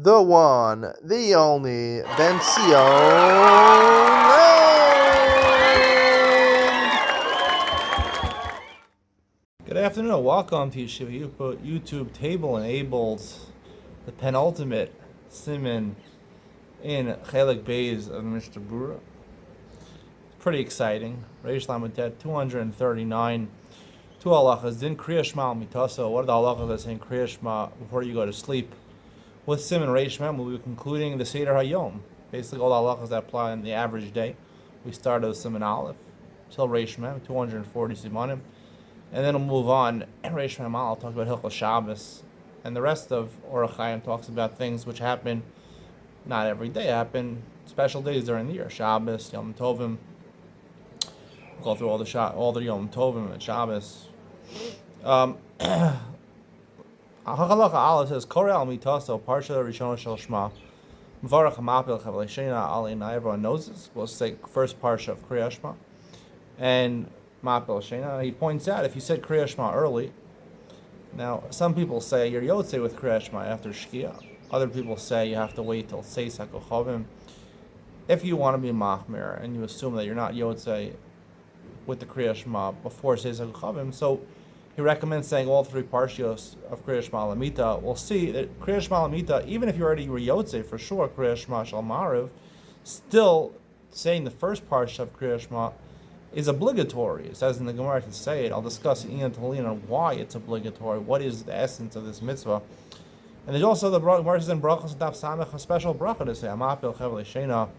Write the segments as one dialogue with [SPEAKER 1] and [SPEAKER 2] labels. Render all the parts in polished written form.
[SPEAKER 1] the one, the only, Bencio.
[SPEAKER 2] Good afternoon. Welcome to Yeshiva YouTube Table Enabled, the penultimate siman in Chelik Beis of Mishnah Berurah. Pretty exciting. Reish Lametet 239. Two halachas. Din Kriya Shema Mitaso. What are the halachas that say Kriya Shema before you go to sleep? With siman Reish Mem, we'll be concluding the Seder Hayom. Basically, all the halachas that apply in the average day. We start with siman Aleph till Reish Mem, 240 simanim. And then we'll move on. Reish Mem I'll talk about Hilchos Shabbos. And the rest of Orach Chaim talks about things which happen not every day, happen special days during the year. Shabbos, Yom Tovim. We'll go through all the Yom Tovim and Shabbos. Halacha Aleph says, Koreh al mitaso, Parsha Rishona Shel Shema. Mvarach HaMapil Chavalei Sheina Alina. Everyone knows this. We'll say first Parsha of Kriya Shema. And Mapil Sheina. He points out, if you said Kriya Shema early, now some people say you're Yotze with Kriya Shema after Shkia. Other people say you have to wait till Seis HaKochavim. If you want to be Machmir and you assume that you're not Yotze with the Kriya Shema before Seis HaKochavim, so he recommends saying all three Parshios of Kriya Shema Lamita. We'll see that Kriya Shema Lamita, even if you already were Yotze for sure, Kriya Shema Shal Mariv, still saying the first Parsha of Kriya Shema is obligatory. It says in the Gemara to say it. I'll discuss Ian Talin on why it's obligatory. What is the essence of this mitzvah? And there's also the Gemara in Brachos Daf Samech, a special bracha to say Amapil Chavalei Sheina.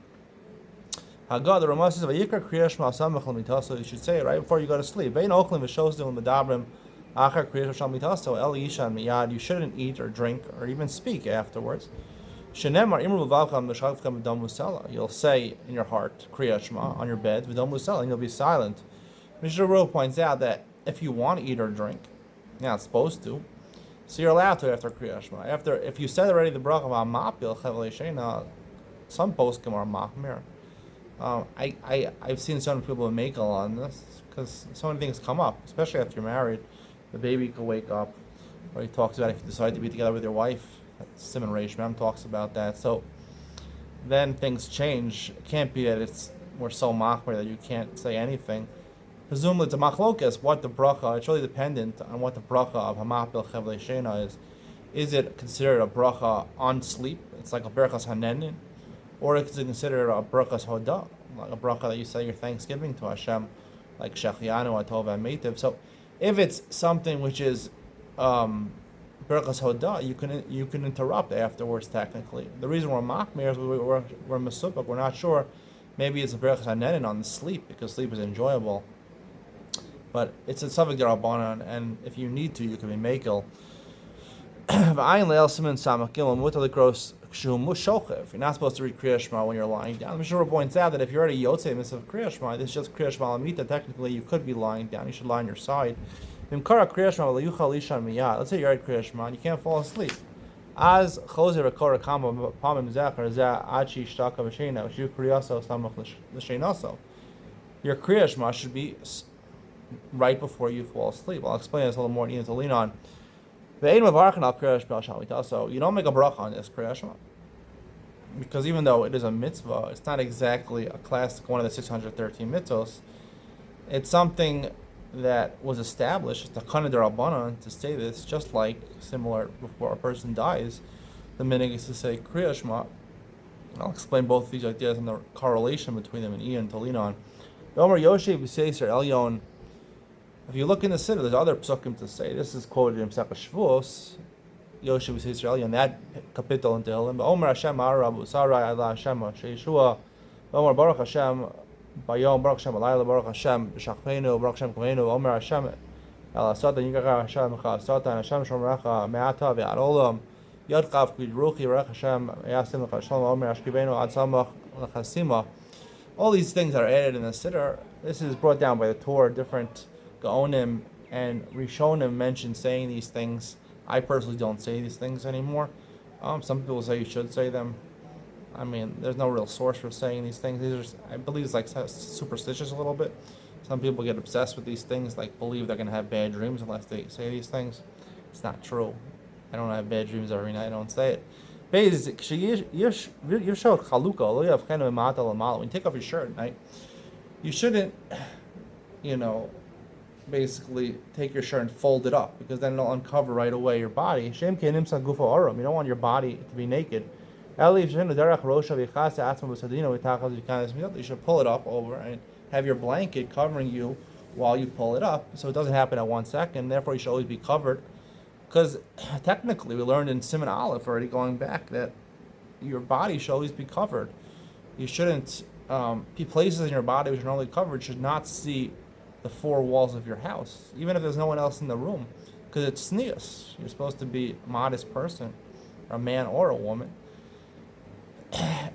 [SPEAKER 2] Hagad, the Ramah says Vayikra Kriya Shema Samech L'Mitaso. You should say it right before you go to sleep. Vein Ochlim V'Shosdim L'Medabrim Achar Kriya Shema Mitaso El Yishan Miyad. You shouldn't eat or drink or even speak afterwards. Shenemar Imru L'Vavcham V'Shavcham V'Dom Musala. You'll say in your heart Kriya Shema on your bed V'Dom Musala, and you'll be silent. Mishnah Berurah points out that if you want to eat or drink, you're not supposed to, so you're allowed to after Kriya Shema. If you said already the bracha of Mapil Chavalei Sheina, some poskim are Machmir. I've seen some people make on this because so many things come up, especially after you're married. The baby could wake up, or he talks about if you decide to be together with your wife. Siman Reish Mem talks about that. So then things change. It can't be that we're so machmir that you can't say anything. Presumably it's a machlokas, what the bracha, it's really dependent on what the bracha of Hamapil Chavalei Sheina is. Is it considered a bracha on sleep? It's like a berachas hanenin. Or is it considered a berachas hodah, like a bracha that you say your thanksgiving to Hashem, like Shechianu, Atov, and Meitiv. So if it's something which is berachas hodah, you can interrupt afterwards technically. The reason we're machmir is we're mesupak, we're not sure. Maybe it's a berachas hanenin on the sleep because sleep is enjoyable. But it's a Savik Darabanan, and if you need to, you can be makel. You're not supposed to read Kriya Shema when you're lying down. The Mishnah points out that if you're already Yotze mitzvah of Kriya Shema, this is just Kriya Shema Lamita. Technically, you could be lying down. You should lie on your side. Let's say you're at Kriya Shema and you can't fall asleep. As Choser Rekora Kama Pamim Zachar Zah Achi Shtaka V'Sheina V'Shu Kriyaso Samach L'Sheinaso. Your Kriya Shema should be right before you fall asleep. I'll explain this a little more needed to lean on. So you don't make a bracha on this Kriya Shema, because even though it is a mitzvah, it's not exactly a classic one of the 613 mitzvos. It's something that was established, it's the Kana D'Rabbanan to say this, just like similar before a person dies, the minhag is to say Kriya Shema. I'll explain both of these ideas and the correlation between them and Ian to lean on. If you look in the Siddur, there's other psukim to say. This is quoted in Pesach Shavuos, Yoshev Yisrael, in that capital in Tehillim. Omer Hashem Arabu Sarai Allah Hashem Sheishua. Omer Baruch Hashem Bayom Baruch Hashem Alayla Baruch Hashem B'Shachpeinu Baruch Hashem Kavenu. Omer Hashem El Satan Yigachar Hashem Chav Satan Hashem Shomrecha Me'ata Ve'ad Olam Yod Chav Kvid Ruchi Baruch Hashem Yasim Lecha Shalom Omer Ashkivenu Ad Samach Lechasima. All these things are added in the Siddur. This is brought down by the Torah, different Gaonim and Rishonim mention saying these things. I personally don't say these things anymore. Some people say you should say them. I mean, there's no real source for saying these things. These are, I believe it's like superstitious a little bit. Some people get obsessed with these things, like believe they're going to have bad dreams unless they say these things. It's not true. I don't have bad dreams every night. I don't say it. Basic, you showed chalukah. When you take off your shirt, right? You shouldn't, you know, basically take your shirt and fold it up because then it'll uncover right away your body. You don't want your body to be naked. You should pull it up over and have your blanket covering you while you pull it up, so it doesn't happen at 1 second. Therefore, you should always be covered. Because technically, we learned in Simon Aleph already going back that your body should always be covered. You shouldn't be places in your body which are normally covered should not see the four walls of your house, even if there's no one else in the room, because it's sneas. You're supposed to be a modest person, a man or a woman.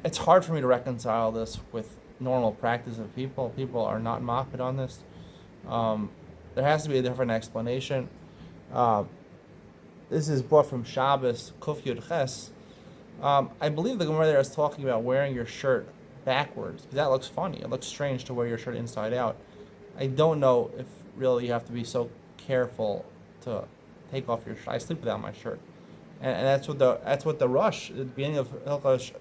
[SPEAKER 2] It's hard for me to reconcile this with normal practice of people. People are not makpid on this. There has to be a different explanation. This is brought from Shabbos Kuf Yud Ches. I believe the Gemara there is talking about wearing your shirt backwards, because that looks funny. It looks strange to wear your shirt inside out. I don't know if really you have to be so careful to take off your shirt. I sleep without my shirt, and that's what the rush at the beginning of Hilchos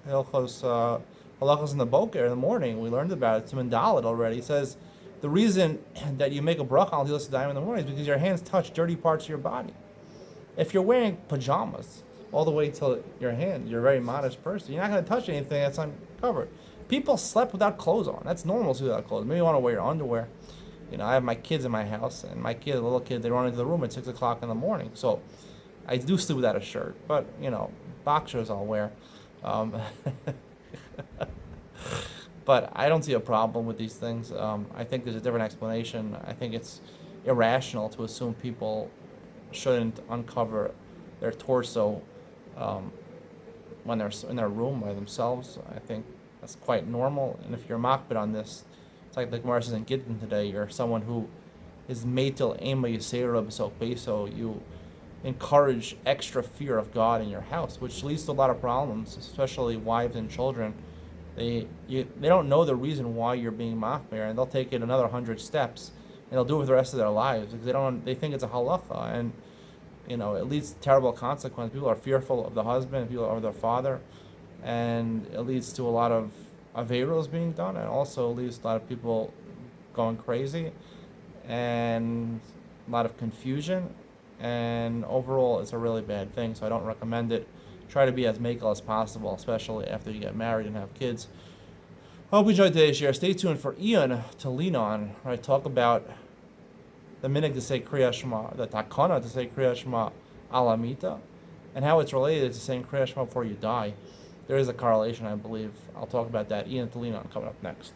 [SPEAKER 2] Halachos in the Boker in the morning we learned about it. It's in Dalit already. It says the reason that you make a bracha on Tilas Yadayim in the morning is because your hands touch dirty parts of your body. If you're wearing pajamas all the way till your hand, you're a very modest person. You're not going to touch anything that's uncovered. People slept without clothes on. That's normal to do without clothes. Maybe you want to wear your underwear. You know, I have my kids in my house, and my kids, little kids, they run into the room at 6 o'clock in the morning. So I do sleep without a shirt, but you know, boxers I'll wear. But I don't see a problem with these things. I think there's a different explanation. I think it's irrational to assume people shouldn't uncover their torso when they're in their room by themselves. I think that's quite normal. And if you're makpid on this, it's like the Gemara says in Gittin today, you're someone who is meitel ema yisera b'sok beso. You encourage extra fear of God in your house, which leads to a lot of problems, especially wives and children. They don't know the reason why you're being machmir, and they'll take it another 100 steps, and they'll do it for the rest of their lives because they think it's a halacha, and you know it leads to terrible consequences. People are fearful of the husband, people are of their father, and it leads to a lot of averos being done, and also leads to a lot of people going crazy, and a lot of confusion, and overall it's a really bad thing. So I don't recommend it. Try to be as makel as possible, especially after you get married and have kids. Hope you enjoyed today's share. Stay tuned for Ian to lean on. Right, talk about the minhag to say Kriya Shema, the takana to say Kriya Shema alamita, and how it's related to saying Kriya Shema before you die. There is a correlation, I believe. I'll talk about that. Ian to lean on coming up next.